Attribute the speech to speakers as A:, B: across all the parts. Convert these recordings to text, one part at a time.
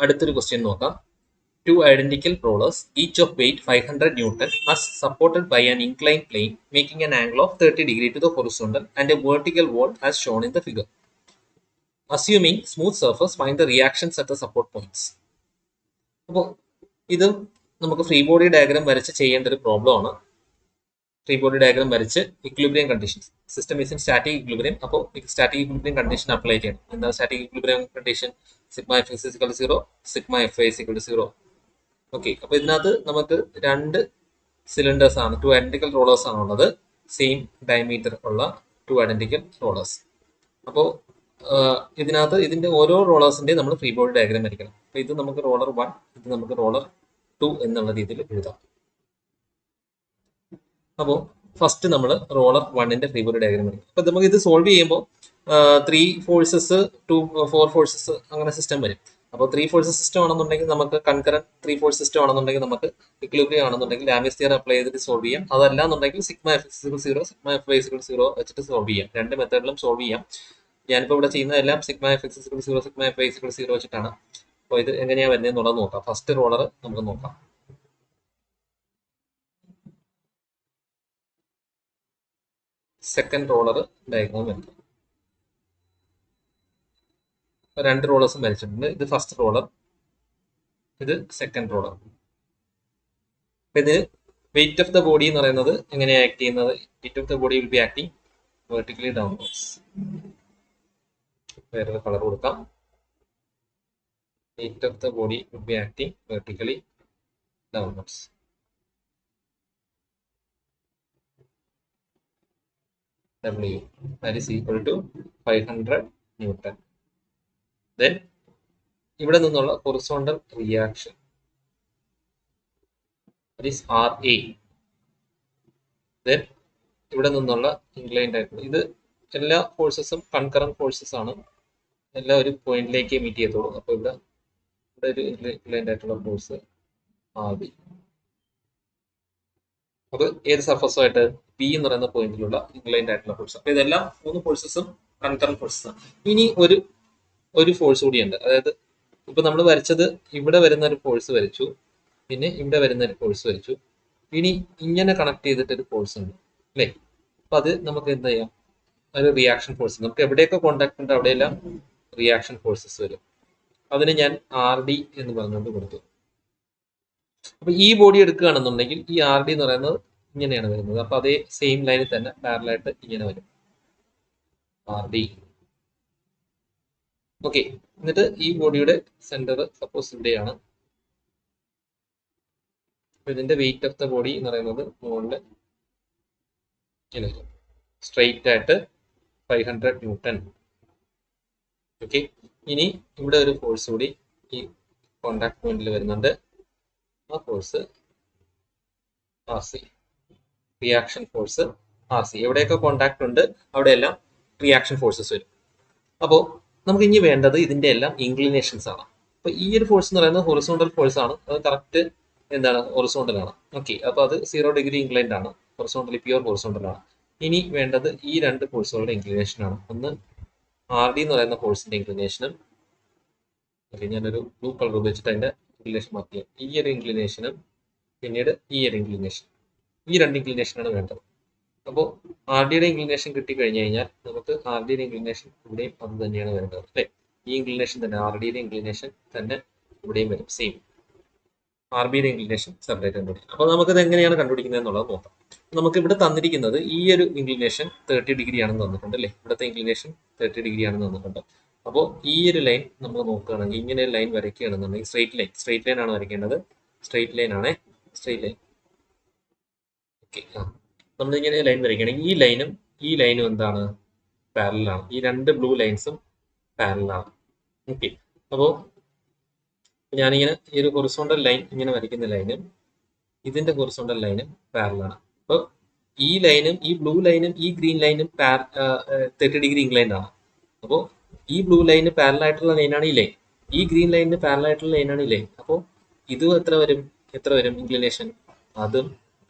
A: അടുത്തൊരു ക്വസ്റ്റ്യൻ നോക്കാം. Two identical rollers, each of weight 500 Newton, are supported by an inclined plane, making an angle of 30 degree to the horizontal and a vertical wall as shown in the figure. Assuming smooth surface, find the reactions at the support points. അപ്പോൾ ഇത് നമുക്ക് free body diagram വരച്ച് ചെയ്യേണ്ട ഒരു problem ആണ്. Free body diagram വരച്ച് equilibrium conditions, system is in static equilibrium. അപ്പോൾ static equilibrium condition apply ചെയ്യണം. എന്താണ് static equilibrium condition? Sigma F is equal to 0, sigma F I is equal to 0. Okay, അപ്പൊ ഇതിനകത്ത് നമുക്ക് രണ്ട് സിലിണ്ടേഴ്സ് ആണ്, 2 ഐഡന്റിക്കൽ റോളേഴ്സ് ആണ് ഉള്ളത്. സെയിം ഡയമീറ്റർ ഉള്ള 2 ഐഡന്റിക്കൽ റോളേഴ്സ്. അപ്പോൾ ഇതിനകത്ത് ഇതിന്റെ ഓരോ റോളേഴ്സിന്റെയും നമ്മൾ ഫ്രീ ബോഡി ഡയഗ്രാം വരയ്ക്കണം. അപ്പൊ ഇത് നമുക്ക് റോളർ 1, ഇത് നമുക്ക് റോളർ 2 എന്നുള്ള രീതിയിൽ എഴുതാം. അപ്പോൾ ഫസ്റ്റ് നമ്മൾ റോളർ 1ന്റെ ഫ്രീ ബോഡി ഡയഗ്രാം വരയ്ക്കും. അപ്പൊ നമുക്ക് ഇത് സോൾവ് ചെയ്യുമ്പോൾ 3 ഫോഴ്സസ് 2 4 ഫോഴ്സസ് അങ്ങനെ സിസ്റ്റം വരും. അപ്പോൾ 3 ഫോഴ്സ് സിസ്റ്റം ആണെന്നുണ്ടെങ്കിൽ നമുക്ക് കൺകറന്റ് 3 ഫോഴ്സ് സിസ്റ്റം ആണെന്നുണ്ടെങ്കിൽ നമുക്ക് ഇക്വിലിബ്രിയം ആണെന്നുണ്ടെങ്കിൽ ലാമിയസ് തിയറം അപ്ലൈ ചെയ്തിട്ട് സോൾവ് ചെയ്യാം. അതല്ല എന്നുണ്ടെങ്കിൽ sigma F is 0, sigma F Y is 0 വെച്ചിട്ട് സോൾവ് ചെയ്യാം. രണ്ട് മെത്തേഡിലും സോൾവ് ചെയ്യാം. ഞാനിപ്പോൾ ഇവിടെ ചെയ്യുന്നതെല്ലാം sigma F is 0, sigma F Y is 0 വെച്ചിട്ടാണ്. അപ്പോൾ ഇത് എങ്ങനെയാണ് വരുന്നതെന്നുള്ളത് നോക്കാം. ഫസ്റ്റ് റോളർ നമുക്ക് നോക്കാം. സെക്കൻഡ് റോളർ ഡയഗ്രാം വരയ്ക്കാം. രണ്ട് റോളേഴ്സും വരച്ചിട്ടുണ്ട്. ഇത് ഫസ്റ്റ് റോളർ, ഇത് സെക്കൻഡ് റോളർ. ഇത് വെയിറ്റ് ഓഫ് ദ ബോഡി എന്ന് പറയുന്നത് എങ്ങനെയാണ് ആക്ട് ചെയ്യുന്നത്? Wait of the body will be acting vertically downwards. വേറൊരു കളർ കൊടുക്കാം. Wait of the body will be acting vertically downwards. W that is equal to 500 Newton. Then ഇവിടെ നിന്നുള്ള horizontal reaction that is RA. Then ഇവിടെ നിന്നുള്ള inclined ആയിട്ടുള്ള ഇത് എല്ലാ ഫോഴ്സസും concurrent forces ആണ്. എല്ലാം ഒരു പോയിന്റിലേക്ക് മീറ്റ് ചെയ്തോളൂ. അപ്പോൾ ഇവിടെ ഒരു ഇൻക്ലൈൻഡ് ആയിട്ടുള്ള ഫോഴ്സ് RB. അത് ഏത് സർഫസുമായിട്ട് പി എന്ന് പറയുന്ന പോയിന്റിലുള്ള ഇൻക്ലൈൻഡ് ആയിട്ടുള്ള ഫോഴ്സ്. അപ്പൊ ഇതെല്ലാം 3 ഫോഴ്സസും കൺകറന്റ് ഫോഴ്സസ് ആണ്. ഇനി ഒരു ഫോഴ്സ് കൂടിയുണ്ട്. അതായത് ഇപ്പൊ നമ്മൾ വരച്ചത് ഇവിടെ വരുന്ന ഒരു ഫോഴ്സ് വരച്ചു, പിന്നെ ഇവിടെ വരുന്ന ഒരു ഫോഴ്സ് വരച്ചു, ഇനി ഇങ്ങനെ കണക്ട് ചെയ്തിട്ട് ഒരു ഫോഴ്സ് ഉണ്ട് അല്ലേ? അപ്പൊ അത് നമുക്ക് എന്താ ചെയ്യാം? ഒരു റിയാക്ഷൻ ഫോഴ്സ്. നമുക്ക് എവിടെയൊക്കെ കോണ്ടാക്ട് ഉണ്ട് അവിടെയെല്ലാം റിയാക്ഷൻ ഫോഴ്സസ് വരും. അതിന് ഞാൻ RD എന്ന് പറഞ്ഞുകൊണ്ട് കൊടുത്തു. അപ്പൊ ഈ ബോഡി എടുക്കുകയാണെന്നുണ്ടെങ്കിൽ ഈ RD എന്ന് പറയുന്നത് ഇങ്ങനെയാണ് വരുന്നത്. അപ്പൊ അതേ സെയിം ലൈനിൽ തന്നെ പാരലായിട്ട് ഇങ്ങനെ വരും RD. ഓക്കെ, എന്നിട്ട് ഈ ബോഡിയുടെ സെന്റർ സപ്പോസ് ഇവിടെയാണ്. ഇതിന്റെ വെയിറ്റ് ഓഫ് ദ ബോഡി എന്ന് പറയുന്നത് മുകളിൽ ഇങ്ങനെ വരും, സ്ട്രെയിറ്റ് ആയിട്ട് 500 ന്യൂട്ടൺ. ഓക്കെ, ഇനി ഇവിടെ ഒരു ഫോഴ്സ് കൂടി ഈ കോണ്ടാക്ട് പോയിന്റിൽ വരുന്നുണ്ട്. ആ force RC, reaction force RC. എവിടെയൊക്കെ കോണ്ടാക്ട് ഉണ്ട് അവിടെയെല്ലാം റിയാക്ഷൻ ഫോഴ്സസ് വരും. അപ്പോൾ നമുക്ക് ഇനി വേണ്ടത് ഇതിന്റെ എല്ലാം ഇൻക്ലിനേഷൻസ് ആണ്. അപ്പൊ ഈ ഒരു ഫോഴ്സ് എന്ന് പറയുന്നത് ഹൊറിസോണ്ടൽ ഫോഴ്സ് ആണ്. അത് കറക്റ്റ് എന്താണ്? ഹൊറിസോണ്ടൽ ആണ്. ഓക്കെ, അപ്പൊ അത് 0 ഡിഗ്രി ഇൻക്ലൈൻഡ് ആണ്, ഹൊറിസോണ്ടലി പ്യൂർ ഹൊറിസോണ്ടൽ ആണ്. ഇനി വേണ്ടത് ഈ രണ്ട് ഫോഴ്സുകളുടെ ഇൻക്ലിനേഷൻ ആണ്. ഒന്ന് RD എന്ന് പറയുന്ന ഫോഴ്സിന്റെ ഇൻക്ലിനേഷനും, ഞാനൊരു ബ്ലൂ കളർ ഉപയോഗിച്ചിട്ട് അതിന്റെ ഇൻക്ലിനേഷൻ മാർക്ക് ചെയ്യാം. ഈ ഒരു ഇൻക്ലിനേഷനും പിന്നീട് ഈ ഒരു ഇൻക്ലിനേഷൻ, ഈ രണ്ട് ഇൻക്ലിനേഷനാണ് വേണ്ടത്. അപ്പോൾ RDയുടെ ഇൻക്ലിനേഷൻ കിട്ടിക്കഴിഞ്ഞു കഴിഞ്ഞാൽ നമുക്ക് RDയുടെ ഇൻക്ലിനേഷൻ ഇവിടെയും അത് തന്നെയാണ് വേണ്ടത് അല്ലേ? ഈ ഇൻക്ലിനേഷൻ തന്നെ RDയുടെ ഇൻക്ലിനേഷൻ തന്നെ ഇവിടെയും വരും, സെയിം. RBയുടെ ഇൻക്ലിനേഷൻ സെപ്പറേറ്റ് കണ്ടുപിടിക്കും. അപ്പോൾ നമുക്കത് എങ്ങനെയാണ് കണ്ടുപിടിക്കുന്നത് എന്നുള്ളത് നോക്കാം. നമുക്ക് ഇവിടെ തന്നിരിക്കുന്നത് ഈ ഒരു ഇൻക്ലിനേഷൻ 30 ഡിഗ്രി ആണെന്ന് തന്നിട്ടുണ്ട് അല്ലേ? ഇവിടുത്തെ ഇൻക്ലിനേഷൻ 30 ഡിഗ്രി ആണെന്ന് തന്നിട്ടുണ്ട്. അപ്പോൾ ഈ ഒരു ലൈൻ നമ്മൾ നോക്കുകയാണെങ്കിൽ ഇങ്ങനെ ഒരു ലൈൻ വരയ്ക്കുകയാണെന്നുണ്ടെങ്കിൽ സ്ട്രെയിറ്റ് ലൈൻ ആണ് വരയ്ക്കേണ്ടത്. സ്ട്രെയിറ്റ് ലൈൻ ആണേ, സ്ട്രെയിറ്റ് ലൈൻ. ഓക്കെ, നമ്മളിങ്ങനെ ലൈൻ വരയ്ക്കുകയാണെങ്കിൽ ഈ ലൈനും എന്താണ്? പാരലലാണ്. ഈ രണ്ട് ബ്ലൂ ലൈൻസും പാരലലാണ്. ഓക്കെ, അപ്പോൾ ഞാനിങ്ങനെ ഈ ഒരു ഹൊറിസോണ്ടൽ ലൈൻ ഇങ്ങനെ വരയ്ക്കുന്ന ലൈനും ഇതിന്റെ ഹൊറിസോണ്ടൽ ലൈനും പാരലാണ്. അപ്പോൾ ഈ ലൈനും ഈ ബ്ലൂ ലൈനും ഈ ഗ്രീൻ ലൈനും 30 ഡിഗ്രി ഇൻക്ലൈൻഡ് ആണ്. അപ്പോൾ ഈ ബ്ലൂ ലൈന് പാരലായിട്ടുള്ള ലൈനാണ് ഈ ലൈൻ, ഈ ഗ്രീൻ ലൈനിന് പാരലായിട്ടുള്ള ലൈനാണ് ഈ ലൈൻ. അപ്പോൾ ഇതും എത്ര വരും ഇൻക്ലിനേഷൻ? അതും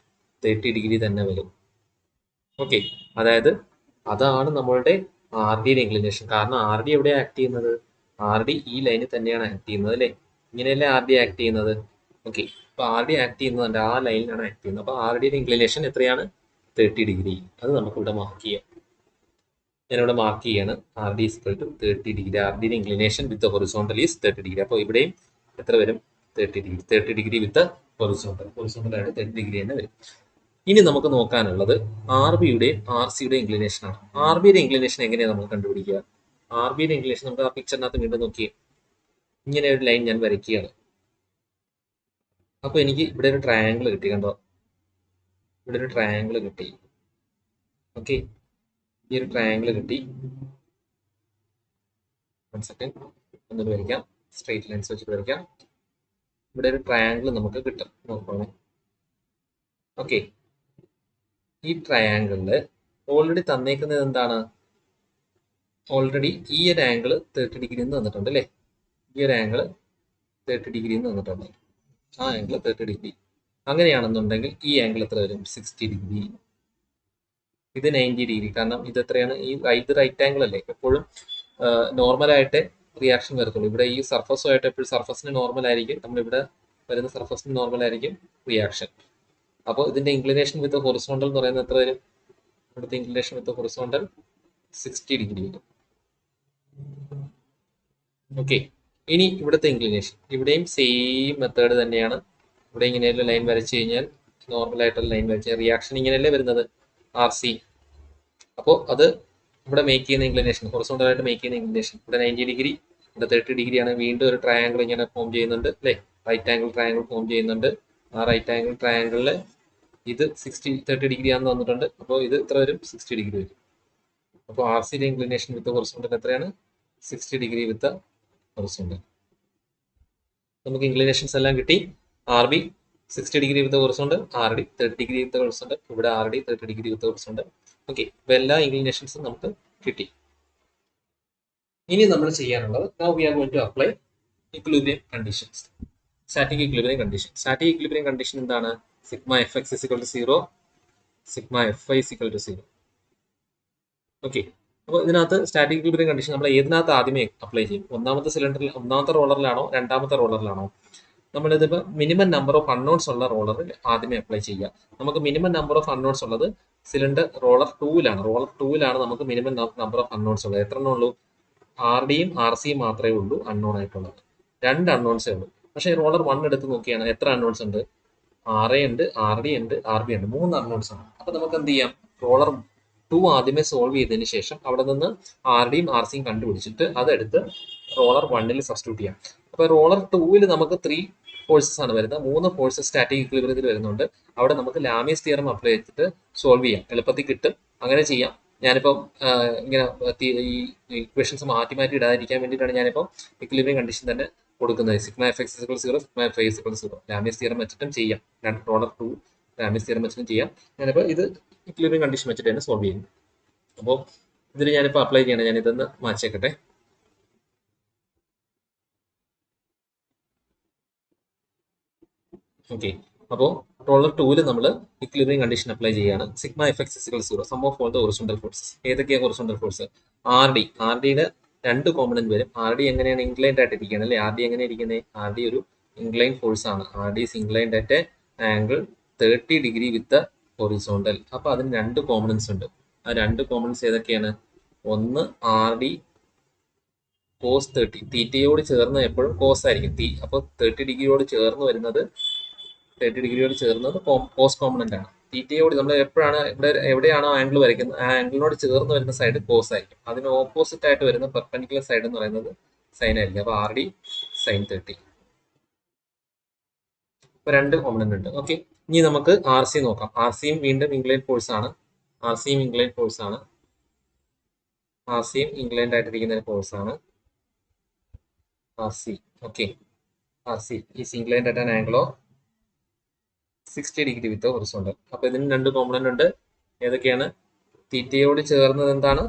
A: 30 ഡിഗ്രി തന്നെ വരും. ഓക്കെ, അതായത് അതാണ് നമ്മളുടെ RDയുടെ ഇൻക്ലിനേഷൻ. കാരണം RD എവിടെയാണ് ആക്ട് ചെയ്യുന്നത്? RD ഈ ലൈനിൽ തന്നെയാണ് ആക്ട് ചെയ്യുന്നത് അല്ലേ? ഇങ്ങനെയല്ലേ ആർ ഡി ആക്ട് ചെയ്യുന്നത്. ഓക്കെ, അപ്പൊ ആർ ഡി ആക്ട് ചെയ്യുന്നുണ്ട് ആ ലൈനിലാണ് ആക്ട് ചെയ്യുന്നത്. അപ്പൊ ആർ ഡിയുടെ ഇൻക്ലിനേഷൻ എത്രയാണ്? 30 ഡിഗ്രി. അത് നമുക്ക് ഇവിടെ മാർക്ക് ചെയ്യാം. ഞാനിവിടെ മാർക്ക് ചെയ്യാണ്. R D is equal to 30 degree. R ഡിയുടെ inclination with horizontal is 30 degree. അപ്പോൾ ഇവിടെയും എത്ര വരും? 30 degree. 30 degree with horizontal. Horizontal ആയിട്ട് 30 ഡിഗ്രി തന്നെ വരും. ഇനി നമുക്ക് നോക്കാനുള്ളത് ആർ ബിയുടെയും ആർ സിയുടെയും ഇൻക്ലിനേഷൻ ആണ്. ആർ ബിയുടെ ഇൻക്ലിനേഷൻ എങ്ങനെയാണ് നമുക്ക് കണ്ടുപിടിക്കുക? ആർ ബിയുടെ ഇൻക്ലിനേഷൻ നമുക്ക് ആ പിക്ചറിനകത്ത് വീണ്ടും നോക്കിയേ. ഇങ്ങനെ ഒരു ലൈൻ ഞാൻ വരയ്ക്കുകയാണ്. അപ്പൊ എനിക്ക് ഇവിടെ ഒരു ട്രയാങ്കിൾ കിട്ടി. കണ്ടോ? ഇവിടെ ഒരു ട്രയാങ്കിൾ കിട്ടി. ഓക്കെ, ഈ ഒരു ട്രയാങ്കിൾ കിട്ടി. സെക്കൻഡ് ഒന്നിട്ട് വരയ്ക്കാം. സ്ട്രേറ്റ് ലൈൻസ് വെച്ചിട്ട് വരയ്ക്കാം. ഇവിടെ ഒരു ട്രയാങ്കിൾ നമുക്ക് കിട്ടും. നോക്കണം. ഓക്കെ, ഈ ട്രയാങ്കിളില് ഓൾറെഡി തന്നേക്കുന്നത് എന്താണ്? ഓൾറെഡി ഈ ഒരു ആംഗിൾ 30 ഡിഗ്രി എന്ന് തന്നിട്ടുണ്ട് അല്ലേ? ഈ ഒരു ആംഗിൾ 30 ഡിഗ്രി എന്ന് തന്നിട്ടുണ്ട്. ആ ആംഗിൾ 30 ഡിഗ്രി. അങ്ങനെയാണെന്നുണ്ടെങ്കിൽ ഈ ആംഗിൾ എത്ര വരും? 60 ഡിഗ്രി. ഇത് 90 ഡിഗ്രി. കാരണം ഇത് എത്രയാണ്? ഇത് റൈറ്റ് ആംഗിൾ അല്ലേ? എപ്പോഴും നോർമലായിട്ട് റിയാക്ഷൻ വരത്തുള്ളൂ. ഇവിടെ ഈ സർഫസുമായിട്ട് എപ്പോഴും സർഫസിന് നോർമൽ ആയിരിക്കും. നമ്മളിവിടെ വരുന്ന സർഫസിന് നോർമൽ ആയിരിക്കും റിയാക്ഷൻ. അപ്പോൾ ഇതിന്റെ ഇൻക്ലിനേഷൻ വിത്ത് ഹൊറിസോണ്ടൽ എന്ന് പറയുന്നത് എത്ര വരും? ഇവിടുത്തെ ഇൻക്ലിനേഷൻ വിത്ത് ഹൊറിസോണ്ടൽ 60 ഡിഗ്രി വരും. ഓക്കെ, ഇനി ഇവിടുത്തെ ഇൻക്ലിനേഷൻ ഇവിടെയും സെയിം മെത്തേഡ് തന്നെയാണ്. ഇവിടെ ഇങ്ങനെയുള്ള ലൈൻ വരച്ചു കഴിഞ്ഞാൽ നോർമൽ ആയിട്ടുള്ള ലൈൻ വരച്ച റിയാക്ഷൻ ഇങ്ങനെയല്ലേ വരുന്നത്? R C. അപ്പോൾ അത് ഇവിടെ മേക്ക് ചെയ്യുന്ന ഇൻക്ലിനേഷൻ, ഹൊറിസോണ്ടൽ ആയിട്ട് മേക്ക് ചെയ്യുന്ന ഇൻക്ലിനേഷൻ ഇവിടെ 90 ഡിഗ്രി, ഇവിടെ 30 ഡിഗ്രി ആണ്. വീണ്ടും ഒരു ട്രയാങ്കിൾ ഇങ്ങനെ ഫോം ചെയ്യുന്നുണ്ട് അല്ലേ? റൈറ്റ് ആംഗിൾ ട്രയാങ്കിൾ ഫോം ചെയ്യുന്നുണ്ട്. ആ റൈറ്റ് ആംഗിൾ ട്രയാങ്കിളിൽ ഇത് 30 ഡിഗ്രി ആണെന്ന് തന്നിട്ടുണ്ട്. അപ്പോൾ ഇത് എത്ര വരും? 60 ഡിഗ്രി വരും. അപ്പോൾ ആർ സിയുടെ ഇൻക്ലിനേഷൻ വിത്ത് ഹൊറിസോണ്ടൽ എത്രയാണ്? 60 ഡിഗ്രി വിത്ത് ഹൊറിസോണ്ടൽ. നമുക്ക് ഇൻക്ലിനേഷൻസ് എല്ലാം കിട്ടി. R B 60 degree with horizontal, R D 30 degree with horizontal, ഇവിടെ R D 30 degree with horizontal. Okay, ഇപ്പൊ എല്ലാ ഇൻക്ലിനേഷൻസും നമുക്ക് കിട്ടി. ഇനി നമ്മൾ ചെയ്യാനുള്ളത് now we are going to apply equilibrium conditions. Static equilibrium condition. Static equilibrium condition എന്താണ്? Sigma F X is equal to 0, sigma F Y is equal to 0. Okay, അപ്പോൾ ഇതിനകത്ത് സ്റ്റാറ്റിക് ഇക്വിലിബ്രിയം കണ്ടീഷൻ നമ്മൾ ഏതിനകത്ത് ആദ്യമേ അപ്ലൈ ചെയ്യും? ഒന്നാമത്തെ സിലിണ്ടറിൽ, ഒന്നാമത്തെ റോളറിലാണോ രണ്ടാമത്തെ റോളറിലാണോ? നമ്മളിതിപ്പോൾ മിനിമം നമ്പർ ഓഫ് അൺനോൺസ് ഉള്ള റോളറിൽ ആദ്യമേ അപ്ലൈ ചെയ്യുക. നമുക്ക് മിനിമം നമ്പർ ഓഫ് അൺനോൺസ് ഉള്ളത് സിലിണ്ടർ റോളർ 2ലാണ്. റോളർ 2ലാണ് നമുക്ക് മിനിമം നമ്പർ ഓഫ് അൺനോൺസ് ഉള്ളത്. എത്ര എണ്ണം ഉള്ളൂ? ആർ ഡിയും ആർ സിയും മാത്രമേ ഉള്ളൂ അൺനോൺ ആയിട്ടുള്ളത്. 2 അൺനോൺസേ ഉള്ളൂ. പക്ഷേ റോളർ 1 എടുത്ത് നോക്കിയാണ് എത്ര അൺനോൺസ് ഉണ്ട്? ആർ എ ഉണ്ട്, ആർ ഡി ഉണ്ട്, ആർ ബി ഉണ്ട്. 3 അൺനോൺസ് ആണ്. അപ്പൊ നമുക്ക് എന്ത് ചെയ്യാം? റോളർ 2 ആദ്യമേ സോൾവ് ചെയ്തതിന് ശേഷം അവിടെ നിന്ന് ആർ ഡിയും ആർ സിയും കണ്ടുപിടിച്ചിട്ട് അതെടുത്ത് റോളർ 1ൽ സബ്സ്റ്റിറ്റ്യൂട്ട് ചെയ്യാം. അപ്പൊ റോളർ 2ൽ നമുക്ക് 3 ഫോഴ്സസ് ആണ് വരുന്നത്. 3 ഫോഴ്സസ് സ്റ്റാറ്റിക് ഇക്വിലിബ്രിയത്തിൽ വരുന്നുണ്ട്. അവിടെ നമുക്ക് ലാമിയസ് തിയറം അപ്ലൈ ചെയ്തിട്ട് സോൾവ് ചെയ്യാം. എളുപ്പത്തിൽ കിട്ടും. അങ്ങനെ ചെയ്യാം. ഞാനിപ്പം ഇങ്ങനെ ഈ ഇക്വേഷൻസ് മാറ്റി മാറ്റി ഇടാതിരിക്കാൻ വേണ്ടിയിട്ടാണ് ഞാനിപ്പോൾ ഇക്വിലിബ്രിയം കണ്ടീഷൻ തന്നെ കൊടുക്കുന്നത്. Sigma F X is equal 0, sigma F Y is equal 0. Lami's theorem വെച്ചിട്ടും ചെയ്യാം. റോളർ 2 ലാമിയസ് തിയറം വെച്ചിട്ടും ചെയ്യാം. ഞാനിപ്പോൾ ഇത് ഇക്വിലിബ്രിയം കണ്ടീഷൻ വെച്ചിട്ട് തന്നെ സോൾവ് ചെയ്യുന്നു. അപ്പോൾ ഇതിൽ ഞാനിപ്പോൾ അപ്ലൈ ചെയ്യണം. ഞാൻ ഇതൊന്ന് മാറ്റിയേക്കട്ടെ. ഓക്കെ, അപ്പോൾ റോളർ 2ൽ നമ്മൾ ഇക്വിലിബ്രിയം കണ്ടീഷൻ അപ്ലൈ ചെയ്യുകയാണ്. Sigma F X is equal 0, sum of all the horizontal forces. ഏതൊക്കെയാണ് horizontal force? R D. R ഡിയുടെ 2 കോമ്പണന്റ് വരും. ആർ ഡി എങ്ങനെയാണ്? ഇൻക്ലൈൻഡ് ആയിട്ട് ഇരിക്കുന്നത് അല്ലേ? ആർ ഡി എങ്ങനെ ഇരിക്കുന്നത്? ആർ ഡി ഒരു ഇൻക്ലൈൻ ഫോഴ്സ് ആണ്. R D is inclined at angle 30 degree with horizontal. അപ്പൊ അതിന് 2 കോമ്പണൻസ് ഉണ്ട്. ആ 2 കോമ്പണൻസ് ഏതൊക്കെയാണ്? ഒന്ന് ആർ ഡി കോസ് 30. തീറ്റയോട് ചേർന്ന് എപ്പോഴും കോസ് ആയിരിക്കും. അപ്പോൾ 30 ഡിഗ്രിയോട് ചേർന്ന് വരുന്നത് 30 ഡിഗ്രിയോട് ചേർന്നത് കോസ് കോമ്പണന്റ് ആണ്. തീറ്റയോട് നമ്മൾ എപ്പോഴാണ് എവിടെയാണോ ആംഗിൾ വരയ്ക്കുന്നത് ആ ആംഗിളിനോട് ചേർന്ന് വരുന്ന സൈഡ് കോസ് ആയിരിക്കും. അതിന് ഓപ്പോസിറ്റ് ആയിട്ട് വരുന്ന പെർപെൻഡിക്കുലർ സൈഡ് എന്ന് പറയുന്നത് സൈൻ ആയിരിക്കും. അപ്പൊ ആർ ഡി സൈൻ 30. ഇപ്പൊ 2 കോമ്പണന്റ് ഉണ്ട്. ഓക്കെ, ഇനി നമുക്ക് ആർ സി നോക്കാം. ആർ സിയും വീണ്ടും ഇൻക്ലൈൻ ഫോഴ്സ് ആണ്. ആർ സിയും ഇൻക്ലൈൻ ഫോഴ്സ് ആണ്. ആർ സിയും ഇൻക്ലൈൻഡ് ആയിട്ടിരിക്കുന്ന ഒരു ഫോഴ്സ് ആണ് R C. Okay, R C is inclined at an angle of 60 degree with horizontal. അപ്പൊ ഇതിന് 2 കോമ്പണന്റ് ഉണ്ട്. ഏതൊക്കെയാണ്? തീറ്റയോട് ചേർന്നത് എന്താണ്?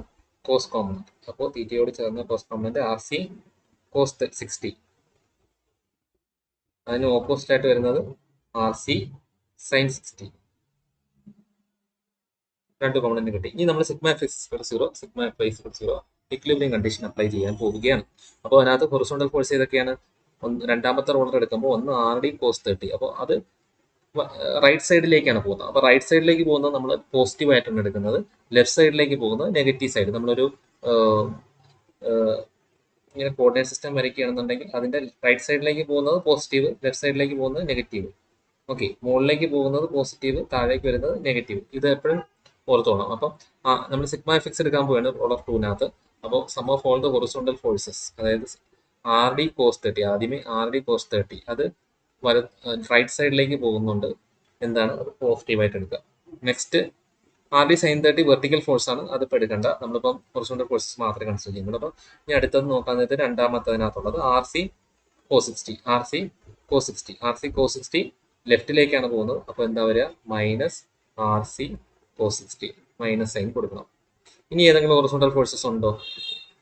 A: Cos component. അപ്പോൾ തീറ്റയോട് ചേർന്ന cos component R C cos 60. അതിന് ഓപ്പോസിറ്റ് ആയിട്ട് വരുന്നത് ആർ സി സൈൻ 60. 2 കോമ്പണന്റ് കിട്ടി. ഇനി നമ്മൾ sigma F X 0, sigma F I 0 equilibrium condition apply ചെയ്യാൻ പോവുകയാണ്. അപ്പോൾ അതിനകത്ത് ഹൊറിസോണ്ടൽ ഫോഴ്സ് ഏതൊക്കെയാണ്? രണ്ടാമത്തെ റോളർ എടുക്കുമ്പോൾ ഒന്ന് ആർ ഡി കോസ് 30. അപ്പോൾ അത് റൈറ്റ് സൈഡിലേക്കാണ് പോകുന്നത്. അപ്പോൾ റൈറ്റ് സൈഡിലേക്ക് പോകുന്നത് നമ്മൾ പോസിറ്റീവ് ആയിട്ടാണ് എടുക്കുന്നത്, ലെഫ്റ്റ് സൈഡിലേക്ക് പോകുന്നത് നെഗറ്റീവ് സൈഡ്. നമ്മളൊരു ഇങ്ങനെ കോർഡിനേറ്റ് സിസ്റ്റം വരയ്ക്കുകയാണെന്നുണ്ടെങ്കിൽ അതിന്റെ റൈറ്റ് സൈഡിലേക്ക് പോകുന്നത് പോസിറ്റീവ്, ലെഫ്റ്റ് സൈഡിലേക്ക് പോകുന്നത് നെഗറ്റീവ്. ഓക്കെ, മുകളിലേക്ക് പോകുന്നത് പോസിറ്റീവ്, താഴേക്ക് വരുന്നത് നെഗറ്റീവ്. ഇത് എപ്പോഴും ഓർത്തോണം. അപ്പം നമ്മൾ സിഗ്മ എഫക്സ് എടുക്കാൻ പോവുകയാണ് റോളർ 2-നകത്ത്. അപ്പോൾ sum of all the horizontal forces, അതായത് ആർ ഡി കോസ് 30, ആദ്യമേ ആർ ഡി കോസ് 30 അത് റൈറ്റ് സൈഡിലേക്ക് പോകുന്നുണ്ട്. എന്താണ് അത് പോസിറ്റീവായിട്ട് എടുക്കുക. Next R D sine 30 vertical force ആണ്, അതിപ്പോൾ എടുക്കണ്ട, നമ്മളിപ്പം ഹൊറിസോണ്ടൽ ഫോഴ്സസ് മാത്രമേ കൺസിഡർ ചെയ്യുന്നുള്ളൂ. അപ്പം ഇനി അടുത്തത് നോക്കാൻ നേരത്തെ രണ്ടാമത്തതിനകത്തുള്ളത് R C cos 60, R C cos 60, R C cos 60 ലെഫ്റ്റിലേക്കാണ് പോകുന്നത്. അപ്പോൾ എന്താ വരിക, minus R C cos 60, minus sign കൊടുക്കണം. ഇനി ഏതെങ്കിലും ഹൊറിസോണ്ടൽ ഫോഴ്സസ് ഉണ്ടോ?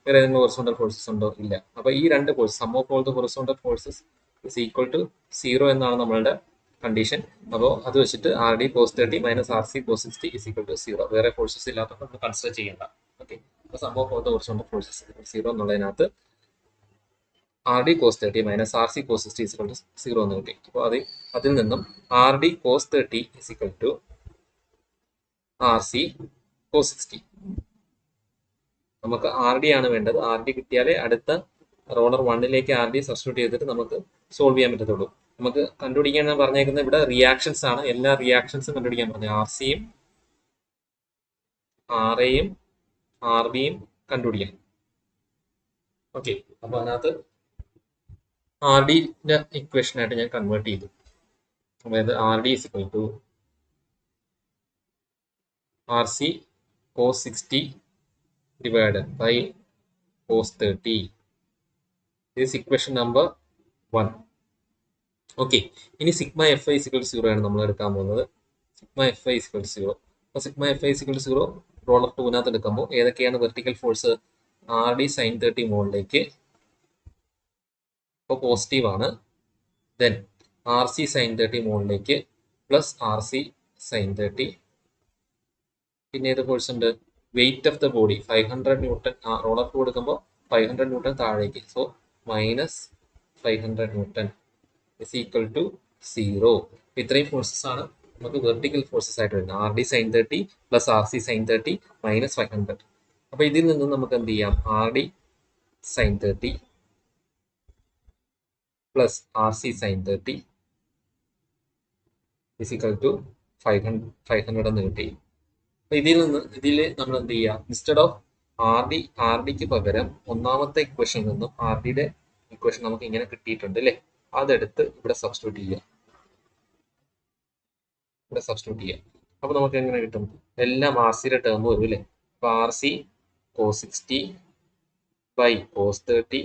A: വേറെ ഏതെങ്കിലും ഹൊറിസോണ്ടൽ ഫോഴ്സസ് ഉണ്ടോ? ഇല്ല. അപ്പോൾ ഈ രണ്ട് force sum of all the horizontal forces is equal to 0 എന്നാണ് നമ്മളുടെ കണ്ടീഷൻ. അപ്പോൾ അത് വെച്ചിട്ട് R D cos 30 minus R C cos 60 is equal to 0. വേറെ ഫോഴ്സസ് ഇല്ലാത്തപ്പോൾ നമ്മൾ കൺസിഡർ ചെയ്യേണ്ട. ഓക്കെ, അപ്പോൾ sum of all the horizontal forces 0 എന്നുള്ളതിനകത്ത് R D cos 30 minus R C cos 60 is equal to 0 എന്ന് കിട്ടി. അപ്പോൾ അതിൽ നിന്നും R D cos 30 is equal to R C cos 60. നമുക്ക് ആർ ഡി ആണ് വേണ്ടത്. ആർ ഡി കിട്ടിയാലേ അടുത്ത റോളർ 1ലേക്ക് ആർ ഡി സബ്സ്റ്റിറ്റ്യൂട്ട് ചെയ്തിട്ട് നമുക്ക് സോൾവ് ചെയ്യാൻ പറ്റത്തുള്ളൂ. നമുക്ക് കണ്ടുപിടിക്കാൻ പറഞ്ഞേക്കുന്നത് ഇവിടെ റിയാക്ഷൻസ് ആണ്. എല്ലാ റിയാക്ഷൻസും കണ്ടുപിടിക്കാൻ പറഞ്ഞു. ആർ സിയും ആർ എയും ആർ ബിയും കണ്ടുപിടിക്കണം. ഓക്കെ, അപ്പൊ അതിനകത്ത് ആർ ഡിന്റെ ഇക്വേഷൻ ആയിട്ട് ഞാൻ കൺവേർട്ട് ചെയ്തു. അതായത് R D is equal to R C cos 60 divided by cos 30. This is equation number 1. Okay, ഇനി സിഗ്മ എഫ് ഐ ഇസിക്വൽ 0 ആണ് നമ്മൾ എടുക്കാൻ പോകുന്നത്. Sigma F Y is equal 0. അപ്പോൾ sigma F Y is equal 0 roller 2-നകത്ത് എടുക്കുമ്പോൾ ഏതൊക്കെയാണ് vertical force? R D sine 30 മുകളിലേക്ക്, ഇപ്പോൾ പോസിറ്റീവ് ആണ്. ദെൻ ആർ സി സൈൻ 30 മുകളിലേക്ക് പ്ലസ് ആർ സി സൈൻ 30. പിന്നെ ഏത് ഫോഴ്സ് ഉണ്ട്? Weight of the body 500 newton. Roller 2 എടുക്കുമ്പോൾ 500 ന്യൂട്ടൺ താഴേക്ക്. So minus 500 newton is equal to 0. ഇത്രയും ഫോഴ്സസ് ആണ് നമുക്ക് വെർട്ടിക്കൽ ഫോഴ്സസ് ആയിട്ട് വരുന്നത്. R D sine 30 plus R C sine 30 minus 500. അപ്പോൾ ഇതിൽ നിന്നും നമുക്ക് എന്ത് ചെയ്യാം? R D sine 30 plus R C sine 30 is equal to 500 എന്ന് കിട്ടി. അപ്പൊ ഇതിൽ നമ്മൾ എന്ത് ചെയ്യുക? ഇൻസ്റ്റെഡ് ഓഫ് ആർ ഡിക്ക് പകരം ഒന്നാമത്തെ ഇക്വേഷനിൽ നിന്നും ആർ ഡിയുടെ ഇക്വേഷൻ നമുക്ക് ഇങ്ങനെ കിട്ടിയിട്ടുണ്ട് അല്ലേ, അതെടുത്ത് ഇവിടെ സബ്സ്റ്റിറ്റ്യൂട്ട് ചെയ്യുക. അപ്പൊ നമുക്ക് എങ്ങനെ കിട്ടും? എല്ലാം ആർ സിയുടെ ടേം വരും അല്ലേ. അപ്പൊ R C cos 60 by cos 30,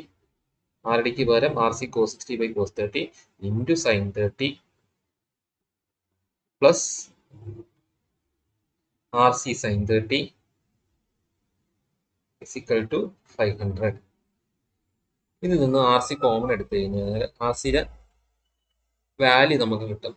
A: R ഡിക്ക് പകരം R C cos 60 by cos 30 into sine 30 plus R C sine 30 is equal to 500. ഇതിൽ നിന്ന് ആർ സി കോമൺ എടുത്തു കഴിഞ്ഞാൽ ആർ സിയുടെ വാല്യൂ നമുക്ക് കിട്ടും.